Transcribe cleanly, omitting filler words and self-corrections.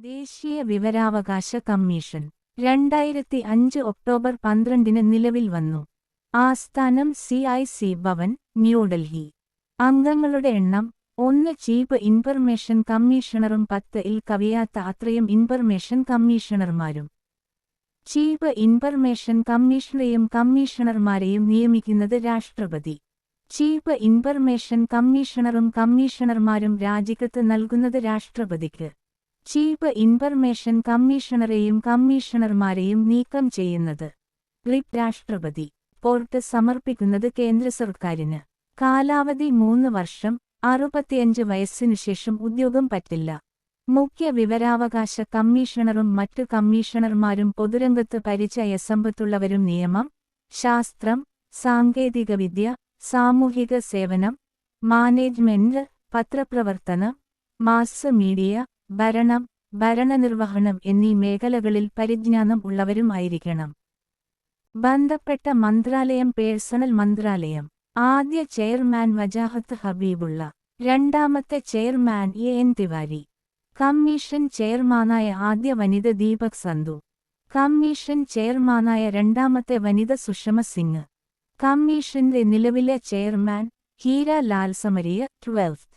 ദേശീയ വിവരാവകാശ commission 2005 October 12 നിലവിൽ വന്നു. ആസ്ഥാനം CIC ഭവൻ, ന്യൂഡൽഹി. അംഗങ്ങളുടെ എണ്ണം 1 ചീഫ് ഇൻഫർമേഷൻ കമ്മീഷണറും 10-ൽ കവിയാത്ത അത്രയും ഇൻഫർമേഷൻ കമ്മീഷണർമാരും. ചീഫ് ഇൻഫർമേഷൻ കമ്മീഷണറെയും കമ്മീഷണർമാരെയും നിയമിക്കുന്നത് രാഷ്ട്രപതി. ചീഫ് ഇൻഫർമേഷൻ കമ്മീഷണറും കമ്മീഷണർമാരും രാജിക്കത്ത് നൽകുന്നത് രാഷ്ട്രപതിക്ക്. ചീഫ് ഇൻഫർമേഷൻ കമ്മീഷണറെയും കമ്മീഷണർമാരെയും നീക്കം ചെയ്യുന്നത് രാഷ്ട്രപതി. റിപ്പോർട്ട് സമർപ്പിക്കുന്നത് കേന്ദ്ര സർക്കാരിന്. കാലാവധി 3 വർഷം, 65 വയസ്സിനുശേഷം ഉദ്യോഗം പറ്റില്ല. മുഖ്യ വിവരാവകാശ കമ്മീഷണറും മറ്റു കമ്മീഷണർമാരും പൊതുരംഗത്ത് പരിചയസമ്പത്തുള്ളവരും. നിയമം, ശാസ്ത്രം, സാങ്കേതികവിദ്യ, സാമൂഹിക സേവനം, മാനേജ്മെന്റ്, പത്രപ്രവർത്തനം, മാസ് മീഡിയ, ഭരണം, ഭരണനിർവഹണം എന്നീ മേഖലകളിൽ പരിജ്ഞാനം ഉള്ളവരും ആയിരിക്കണം. ബന്ധപ്പെട്ട മന്ത്രാലയം പേഴ്സണൽ മന്ത്രാലയം. ആദ്യ ചെയർമാൻ വജാഹത്ത് ഹബീബുള്ള. രണ്ടാമത്തെ ചെയർമാൻ AN തിവാരി. കമ്മീഷൻ ചെയർമാനായ ആദ്യ വനിത ദീപക് സന്ധു. കമ്മീഷൻ ചെയർമാനായ രണ്ടാമത്തെ വനിത സുഷമ സിംഗ്. കമ്മീഷന്റെ നിലവിലെ ചെയർമാൻ ഹീര ലാൽ സമരിയ 12th.